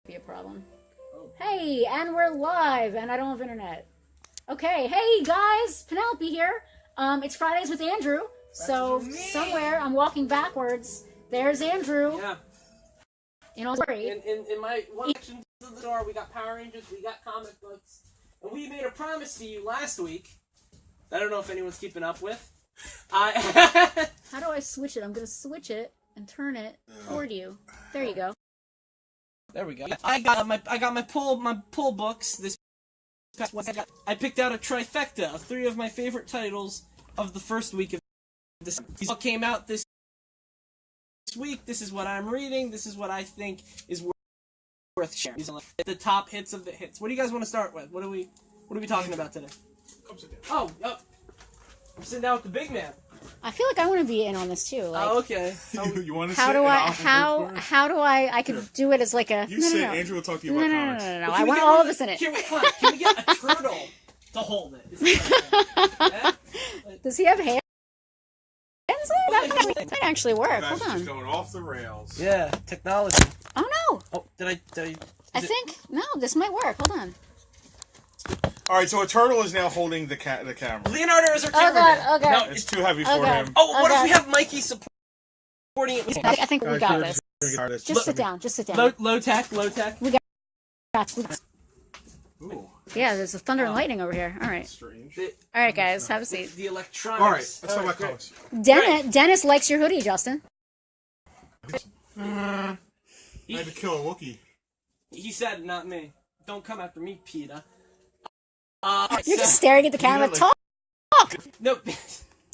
be a problem. Hey, and we're live, and I don't have internet. Okay, hey guys, Penelope here. It's Fridays with Andrew. So somewhere I'm walking backwards. There's Andrew. Yeah. You know, sorry. In my one section of the store, we got Power Rangers, we got comic books, and we made a promise to you last week. I don't know if anyone's keeping up with. How do I switch it? I'm gonna switch it and turn it toward you. There you go. There we go. I got my pull books this past week. I picked out a trifecta of 3 of my favorite titles of the first week of this. These all came out this week. This is what I'm reading. This is what I think is worth sharing. These are like the top hits of the hits. What do you guys want to start with? What are we talking about today? Come sit down. Oh, I'm sitting down with the big man. I feel like I want to be in on this too. Like, Oh, okay. You want to how sit do in I? the How do I could do it as like a? You no, sit. no, no. Andrew will talk to you No, about no, no, comics. no, no, no. Well, I can we want get all one of us in it. Can we get a turtle to hold it? Is that okay? Does he have hands? That might actually work. That's Hold on. just going off the rails. Yeah, technology. Oh no! Oh, did I? I think no. This might work. Hold on. All right, so a turtle is now holding the camera. Leonardo is our Oh cameraman. god! Oh god! No, It's too heavy Oh, for God. him. Oh, what Oh, if we God. have Mikey supporting it? I think we got this. Just Just sit down. Just sit down. Low tech. We got. Ooh, Yeah, there's a thunder and lightning over here. All right. strange. All right, guys, have a seat. The electronics. All right, let's talk about great. comics. Dennis likes your hoodie, Justin. I had to kill a Wookiee. He said, not me. Don't come after me, Peter. You're just staring at the camera. like- Talk. No,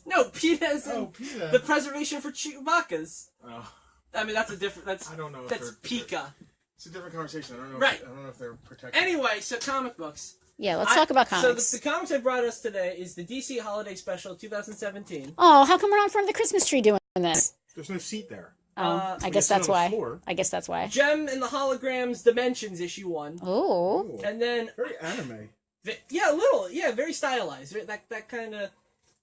no, Peter is in Peter. the preservation for Chewbacca's. Oh, I mean, that's a different. I don't know if That's they're- Pika. it's a different conversation. I don't know. Right. I don't know if they're protected. Anyway, so comic books. Yeah, let's talk about comics. So the comics I brought us today is the DC Holiday Special 2017. Oh, how come we're not in front of the Christmas tree doing this? There's no seat there. Oh, I we guess sit on that's the why. floor. I guess that's why. Jem and the Holograms Dimensions issue 1. Oh. Ooh, And then very anime. yeah, a little, yeah, very stylized. That kind of,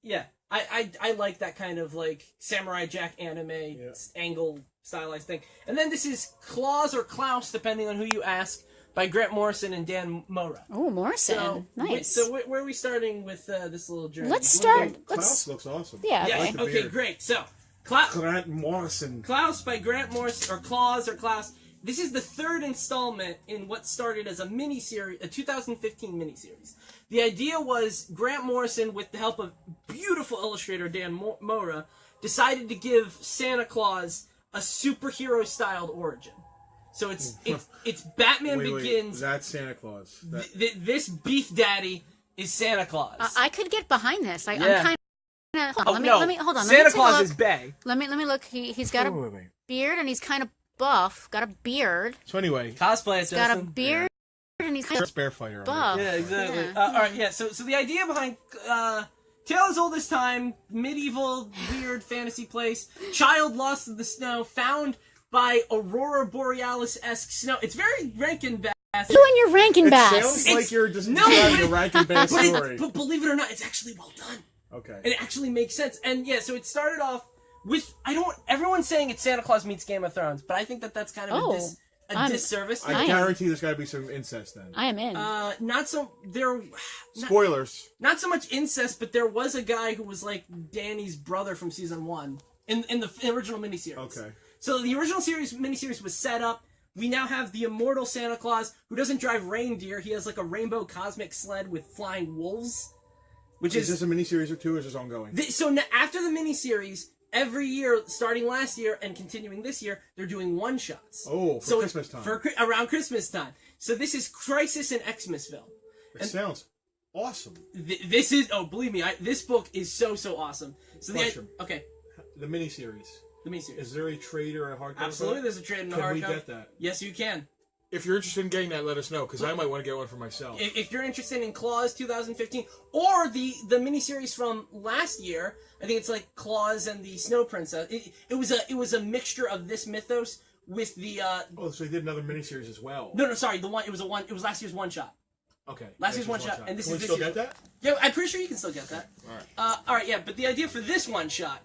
yeah. I like that kind of like Samurai Jack anime angle stylized thing. And then this is Claus or Klaus, depending on who you ask, by Grant Morrison and Dan Mora. Oh, Morrison. So, Nice. So where are we starting with this little journey? Let's start. Klaus looks awesome. Yeah. Yeah. Okay. like the Okay. beard. Great. So Grant Morrison. Klaus by Grant Morrison, or Claus or Klaus. This is the 3rd installment in what started as a miniseries, a 2015 miniseries. The idea was Grant Morrison, with the help of beautiful illustrator Dan Mora, decided to give Santa Claus a superhero-styled origin. So it's Batman Wait, Begins. that's Santa Claus. This beef daddy is Santa Claus. I could get behind this. I'm Yeah. kind of. Oh, Let no. me hold on. Santa let me take Claus a is look. bae. Let me look. He's got a Wait. beard and he's kind of buff. Got a beard. So anyway, Cosplay it, He's got a Justin. beard and he's kind of Bear Fighter. buff. Yeah, exactly. Yeah. All right, yeah. So the idea behind Tale as Old as Time, medieval weird fantasy place, child lost in the snow, found by Aurora Borealis-esque snow. It's very Rankin Bass. You and your Rankin It Bass. sounds like It's- you're just no, describing but a Rankin Bass story. But believe it or not, it's actually well done. Okay. And it actually makes sense. And yeah, so it started off with everyone's saying it's Santa Claus meets Game of Thrones, but I think that's kind of a disservice. I guarantee there's got to be some incest then. I am in. Not so much incest, but there was a guy who was like Danny's brother from season 1 in the original miniseries. Okay. So the original miniseries was set up. We now have the immortal Santa Claus who doesn't drive reindeer. He has like a rainbow cosmic sled with flying wolves. Which Is this a miniseries or 2 or is this ongoing? So after the miniseries, every year, starting last year and continuing this year, they're doing one-shots. Oh, for Christmas time. Around Christmas time. So this is Crisis in Xmasville. It sounds awesome. This is, believe me, this book is so awesome. So Question. Okay, The miniseries. the miniseries. Is there a trade or a hardcover? Absolutely, there's a trade in the hardcover. Can we get that? Yes, you can. If you're interested in getting that, let us know, because I might want to get one for myself. If you're interested in Claus 2015 or the miniseries from last year, I think it's like Claus and the Snow Princess. It was a mixture of this mythos with the. Oh, so they did another miniseries as well. No, sorry. It was last year's one shot. Okay. Last year's one shot, and this Can is we this still year's. get that? Yeah, I'm pretty sure you can still get that. All right, yeah. But the idea for this one shot,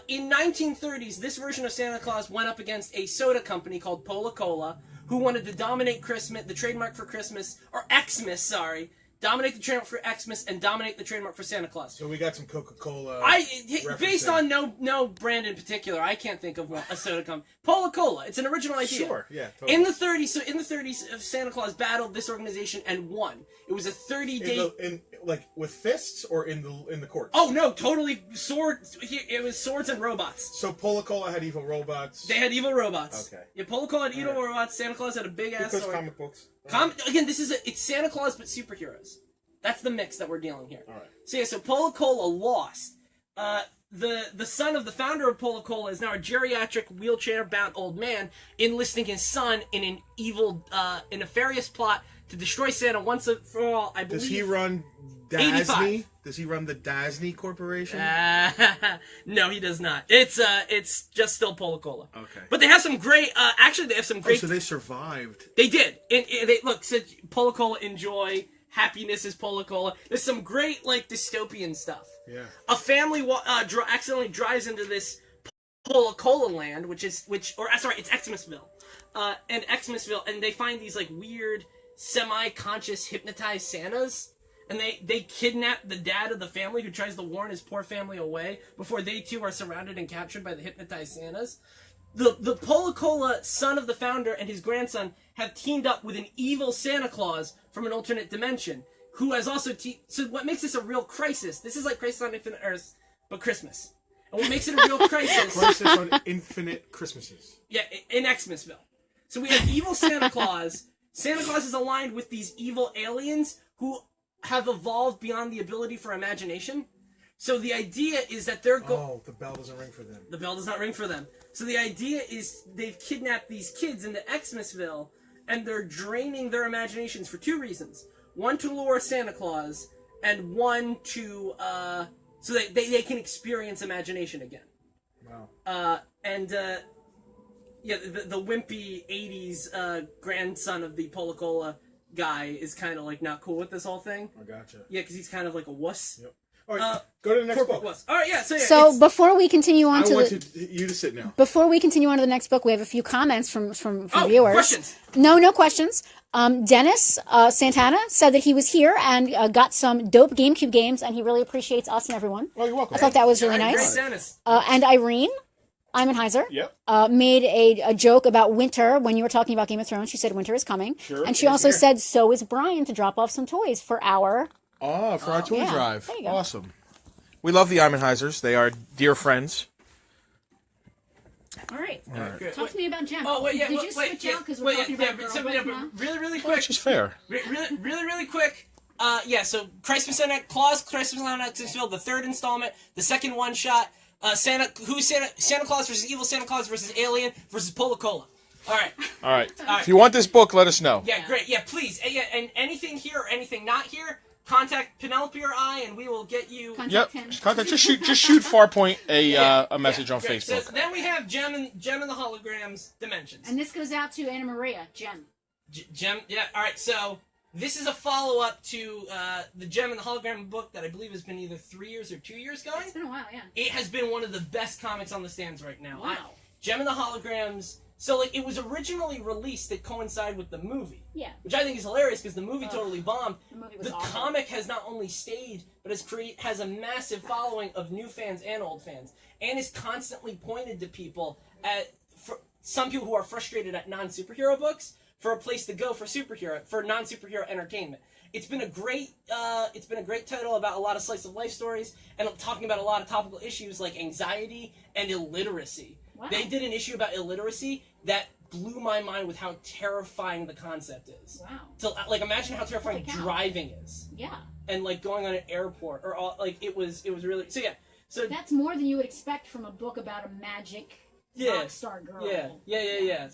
in 1930s, this version of Santa Claus went up against a soda company called Pola Cola, who wanted to dominate Christmas, the trademark for Christmas, or Xmas, sorry. Dominate the trademark for Xmas and dominate the trademark for Santa Claus. So we got some Coca-Cola. Based on no brand in particular, I can't think of a soda company. Cola. It's an original idea. Sure, yeah. Totally. In the 30s, Santa Claus battled this organization and won. It was a 30-day. Like with fists or in the courts. Oh no, totally swords. It was swords and robots. So Cola had evil robots. They had evil robots. Okay. Yeah, Cola had evil robots. Santa Claus had a big ass sword. Comic books. Again, it's Santa Claus but superheroes. That's the mix that we're dealing here. All right. So yeah, so Cola lost. The son of the founder of Cola is now a geriatric, wheelchair-bound old man, enlisting his son in an evil, a nefarious plot to destroy Santa once and for all. I believe. Does he run Disney? 85. Does he run the Disney Corporation? No, he does not. It's just still Cola. Okay. But they have some great. Actually, they have some great. Oh, so they survived. They did. And they said Cola enjoy. Happiness is Cola. There's some great dystopian stuff. Yeah. A family accidentally drives into this Cola land, it's Xmasville, and they find these weird, semi-conscious, hypnotized Santas, and they kidnap the dad of the family who tries to warn his poor family away before they too are surrounded and captured by the hypnotized Santas. The Cola son of the founder and his grandson have teamed up with an evil Santa Claus from an alternate dimension, who has also so what makes this a real crisis? This is like Crisis on Infinite Earths, but Christmas. And what makes it a real crisis? Crisis on Infinite Christmases. Yeah, in Xmasville. So we have evil Santa Claus. Santa Claus is aligned with these evil aliens who have evolved beyond the ability for imagination. So the idea is that they're Oh, the bell doesn't ring for them. The bell does not ring for them. So the idea is they've kidnapped these kids into Xmasville, and they're draining their imaginations for two reasons. One, to lure Santa Claus, and one to, so they can experience imagination again. Wow. Yeah, the wimpy 80s grandson of the Cola guy is kind of not cool with this whole thing. I gotcha. Yeah, because he's kind of like a wuss. Yep. All right, go to the next book. Wuss. All right, yeah. So before we continue on you to sit now. Before we continue on to the next book, we have a few comments from viewers. Questions? No questions. Dennis Santana said that he was here and got some dope GameCube games, and he really appreciates us and everyone. Oh, you're welcome. I thought that was really nice. Great, Dennis. And Irene Imenheiser Yep. made a joke about winter when you were talking about Game of Thrones. She said winter is coming. Sure. And she also said so is Brian to drop off some toys for our... Oh, for our toy yeah. drive. There you go. Awesome. We love the Imenheisers. They are dear friends. All right. Good. Talk to me about Jem. Oh, wait, yeah. Did you switch out because we're talking about girl book now? Really quick. Which is fair. Really quick. So Christmas Santa Claus, Christmas on Xmasville, the third installment, the second one shot. Santa Claus versus evil Santa Claus versus alien versus Cola. All right. All right. If you want this book, let us know. Yeah, great. Yeah, please. And anything here or anything not here, contact Penelope or I, and we will get you. Contact him. Contact. Just shoot Farpoint a message on great. Facebook. So then we have Jem and the Holograms Dimensions. And this goes out to Anna Maria, Jem. Jem. Yeah. All right. So this is a follow-up to the Jem and the Hologram book that I believe has been either 3 years or 2 years going. It's been a while, yeah. It has been one of the best comics on the stands right now. Wow. Jem and the Holograms. So, it was originally released to coincide with the movie. Yeah. Which I think is hilarious because the movie totally bombed. The movie was The awful. comic has not only stayed, but has a massive following of new fans and old fans. And is constantly pointed to people for some people who are frustrated at non-superhero books for a place to go for non-superhero entertainment. It's been a great title about a lot of slice of life stories and talking about a lot of topical issues like anxiety and illiteracy. Wow. They did an issue about illiteracy that blew my mind with how terrifying the concept is. Wow. So imagine how terrifying Holy cow. driving is. Yeah. And going on an airport or it was really so That's more than you would expect from a book about a magic rock star girl. Yeah.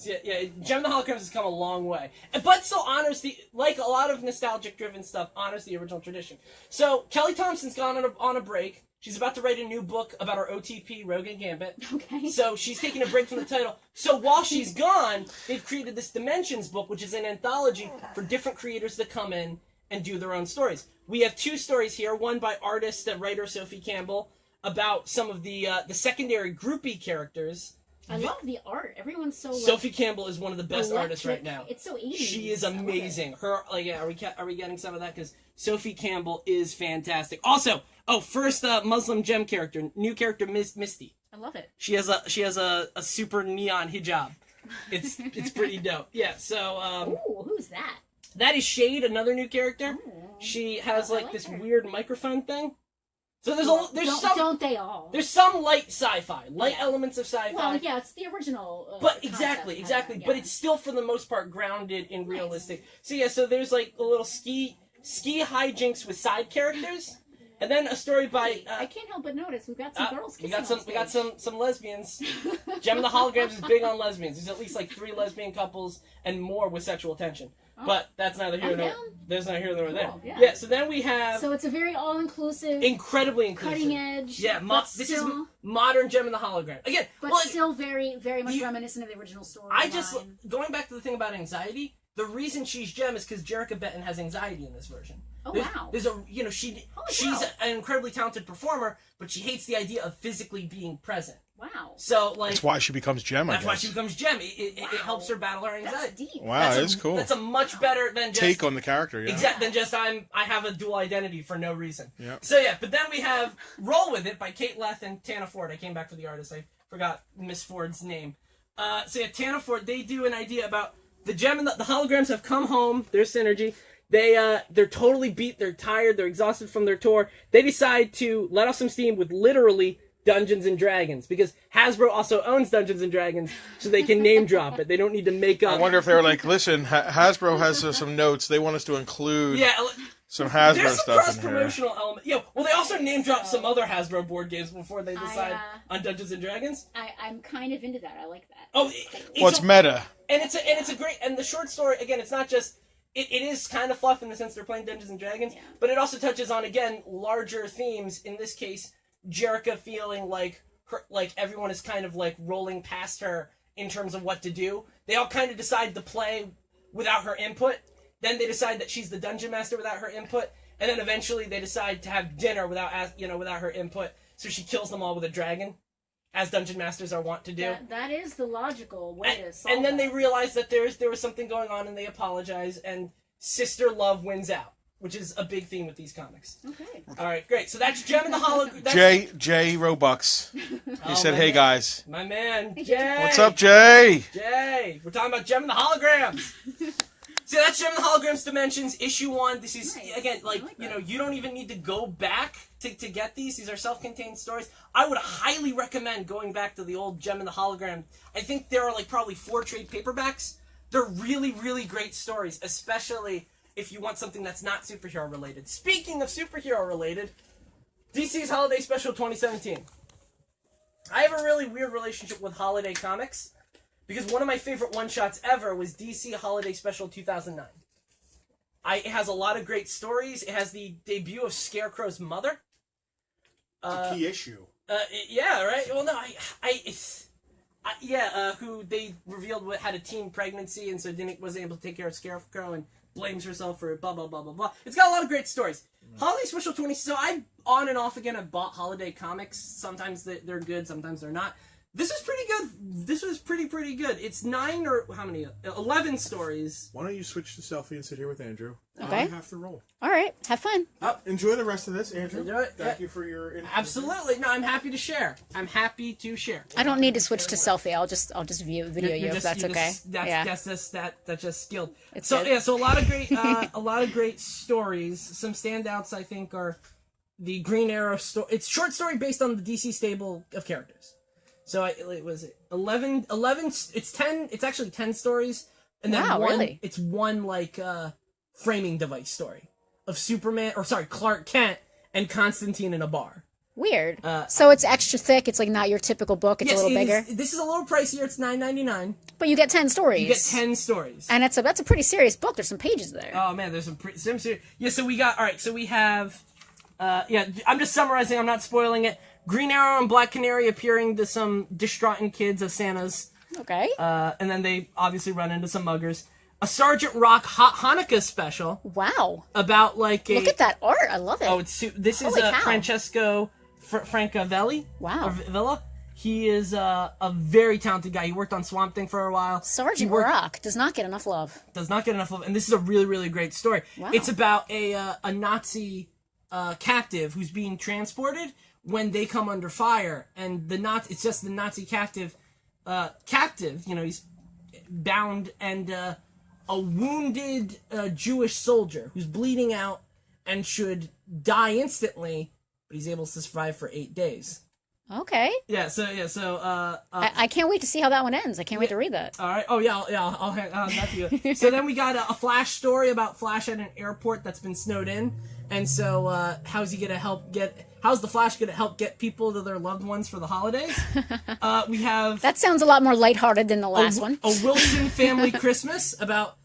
Jem the Holograms has come a long way, but still honors a lot of nostalgic driven stuff, honors the original tradition. So Kelly Thompson's gone on a break. She's about to write a new book about our OTP, Rogue and Gambit. Okay. So she's taking a break from the title. So while she's gone, they've created this Dimensions book, which is an anthology for different creators that come in and do their own stories. We have two stories here, one by artist and writer Sophie Campbell about some of the secondary groupie characters I love the art. Everyone's so like, Sophie Campbell is one of the best artists right electric. now. It's so 80s. She is amazing. Her like yeah, are we getting some of that? Because Sophie Campbell is fantastic. Also, first Muslim gem character, new character Misty. I love it. She has a super neon hijab. It's pretty dope. Yeah. So Ooh, who's that? that is Shade, another new character. Ooh. She has like this her. weird microphone thing. So Don't they all? there's some light sci-fi, elements of sci-fi. Well, yeah, it's the original. But concept, exactly. yeah. But it's still for the most part grounded in realistic. So yeah, so there's like a little ski hijinks with side characters, and then a story by. I can't help but notice we've got some girls kissing We got some lesbians. Jem the Holograms is big on lesbians. There's at least like 3 lesbian couples and more with sexual tension. But that's neither here nor there's neither here nor there. Cool, yeah. Yeah. So then we have. So it's a very all-inclusive, Incredibly inclusive. cutting edge. Yeah, this is modern Jem and the Hologram. Again, but still very, very much reminiscent of the original story. Going back to the thing about anxiety, the reason she's Jem is because Jerrica Benton has anxiety in this version. Oh, wow. She's an incredibly talented performer, but she hates the idea of physically being present. Wow. So like That's why she becomes Jem. That's why she becomes Jem. It helps her battle her anxiety. That's deep. Wow, that's cool. That's a much better than just take on the character. Yeah. Than just I have a dual identity for no reason. Yeah. So yeah, but then we have Roll With It by Kate Leth and Tana Ford. I came back for the artist. I forgot Miss Ford's name. So yeah, Tana Ford. They do an idea about the Jem and the holograms have come home. Their synergy. They're totally beat. They're tired. They're exhausted from their tour. They decide to let off some steam with literally Dungeons and Dragons, because Hasbro also owns Dungeons and Dragons, so they can name drop it. They don't need to make up. I wonder if they were like, listen, Hasbro has some notes. They want us to include some Hasbro there's some stuff in here. cross-promotional element. Yeah, well, they also name drop some other Hasbro board games before they decide on Dungeons and Dragons. I'm kind of into that. I like that. Oh, it's meta. And it's a great, and the short story, again, it's not just, it is kind of fluff in the sense they're playing Dungeons and Dragons, but it also touches on, again, larger themes. In this case, Jerrica feeling like everyone is kind of like rolling past her in terms of what to do. They all kind of decide to play without her input. Then they decide that she's the dungeon master without her input, and then eventually they decide to have dinner without her input. So she kills them all with a dragon, as dungeon masters are wont to do. That is the logical way to solve. And then they realize that there was something going on, and they apologize, and sister love wins out, which is a big theme with these comics. Okay. All right, great. So that's Jem and the Hologram. Jay Robux. He said, "Hey guys." My man, Jay. What's up, Jay? Jay. We're talking about Jem and the Holograms. See, that's Jem and the Holograms Dimensions, issue 1. This is, again, you don't even need to go back to get these. These are self-contained stories. I would highly recommend going back to the old Jem and the Hologram. I think there are, probably 4 trade paperbacks. They're really, really great stories, especially if you want something that's not superhero related. Speaking of superhero related, DC's Holiday Special 2017. I have a really weird relationship with holiday comics, because one of my favorite one-shots ever was DC Holiday Special 2009. It has a lot of great stories. It has the debut of Scarecrow's mother. A key issue. Yeah, right? Well, no, who they revealed had a teen pregnancy, and so wasn't able to take care of Scarecrow, and blames herself for blah, blah, blah, blah, blah. It's got a lot of great stories. Holiday Special 20... So I, on and off again, have bought holiday comics. Sometimes they're good, sometimes they're not. This was pretty good. This was pretty good. It's 9 or... How many? 11 stories. Why don't you switch to selfie and sit here with Andrew? Okay. I have to roll. All right. Have fun. Enjoy the rest of this, Andrew. Enjoy it. Thank you for your input. Absolutely. No, I'm happy to share. I don't need to switch to selfie. I'll just video you if that's okay. That's just skilled. It's so good. yeah, so a lot of great stories. Some standouts I think are the Green Arrow story. It's short story based on the DC stable of characters. So it was 11. It's 10. It's actually 10 stories, and then really? It's one framing device story of Clark Kent and Constantine in a bar. Weird. So it's extra thick. It's not your typical book. It's a little bigger. This is a little pricier. It's $9.99. But you get 10 stories. You get 10 stories, and that's a pretty serious book. There's some pages there. Oh man, there's some serious. Yeah. So we got So we have. I'm just summarizing. I'm not spoiling it. Green Arrow and Black Canary appearing to some distraught kids of Santa's. Okay. And then they obviously run into some muggers. A Sergeant Rock Hanukkah special. Wow. About Look at that art. I love it. Oh, this is Francesco Francavelli. Wow. Villa. He is a very talented guy. He worked on Swamp Thing for a while. Sergeant Rock does not get enough love. Does not get enough love, and this is a really, really great story. Wow. It's about a Nazi captive who's being transported when they come under fire, and it's just the Nazi captive, he's bound, and a wounded Jewish soldier who's bleeding out and should die instantly, but he's able to survive for 8 days. Okay. I can't wait to see how that one ends. I can't wait to read that. All right. Oh yeah, I'll hand that to you. So then we got a Flash story about Flash at an airport that's been snowed in, and so how's the Flash gonna help get people to their loved ones for the holidays? We have that sounds a lot more lighthearted than the last one. A Wilson family Christmas about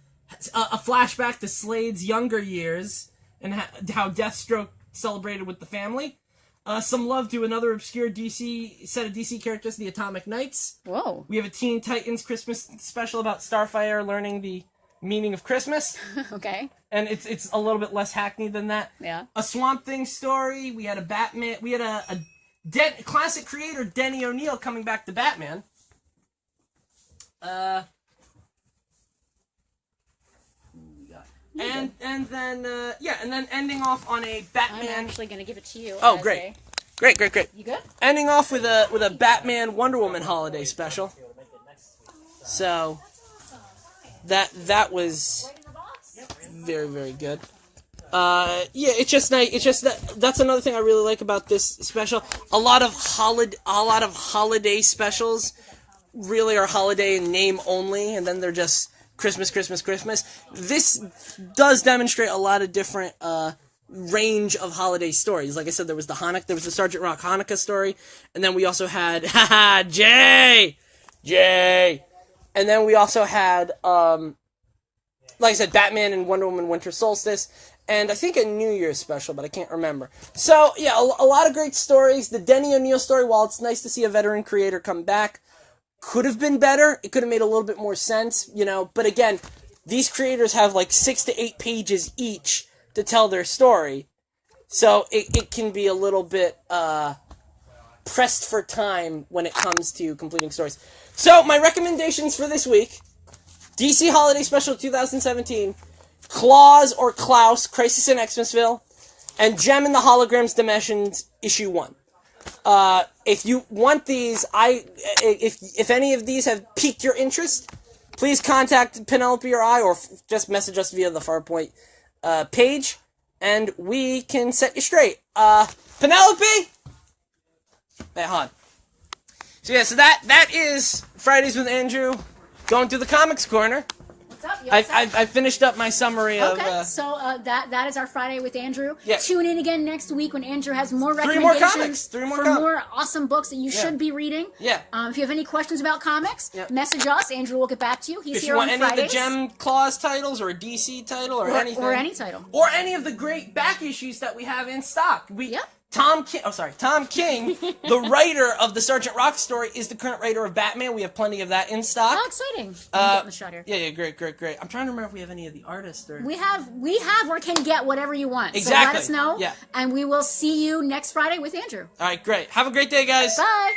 a flashback to Slade's younger years and how Deathstroke celebrated with the family. Some love to another obscure set of DC characters, the Atomic Knights. Whoa. We have a Teen Titans Christmas special about Starfire learning the meaning of Christmas. Okay. And it's a little bit less hackneyed than that. Yeah. A Swamp Thing story. We had a Batman. We had a classic creator, Denny O'Neil, coming back to Batman. And then ending off on a Batman. I'm actually gonna give it to you. Oh, great. Great. You good? Ending off with a Batman Wonder Woman holiday special. So that was very, very good. It's just nice. It's just that's another thing I really like about this special. A lot of holiday specials really are holiday in name only, and then they're just Christmas. This does demonstrate a lot of different range of holiday stories. Like I said, there was the Sergeant Rock Hanukkah story, and then we also had Jay, and then we also had like I said, Batman and Wonder Woman Winter Solstice, and I think a New Year's special, but I can't remember. So yeah, a lot of great stories. The Denny O'Neil story, while it's nice to see a veteran creator come back, could have been better. It could have made a little bit more sense, But again, these creators have like 6 to 8 pages each to tell their story. So it can be a little bit pressed for time when it comes to completing stories. So my recommendations for this week: DC Holiday Special 2017, Claus or Klaus, Crisis in Xmasville, and Jem and the Holograms Dimensions Issue 1. If you want these, if any of these have piqued your interest, please contact Penelope or I, or just message us via the Farpoint page, and we can set you straight. Penelope? Hey, hon. So that is Fridays with Andrew, going through the Comics Corner. What's up? I finished up my summary of... Okay, so that is our Friday with Andrew. Yeah. Tune in again next week when Andrew has more recommendations Three more for comics. more awesome books that you should be reading. Yeah. If you have any questions about comics, message us. Andrew will get back to you. He's here on Fridays. If you want any of the Jem Claus titles, or a DC title, or anything. Or any title. Or any of the great back issues that we have in stock. Tom King, the writer of the Sergeant Rock story, is the current writer of Batman. We have plenty of that in stock. Oh, exciting. I'm getting the shot here. Yeah, great. I'm trying to remember if we have any of the artists. We have or can get whatever you want. Exactly. So let us know. Yeah. And we will see you next Friday with Andrew. All right, great. Have a great day, guys. Bye.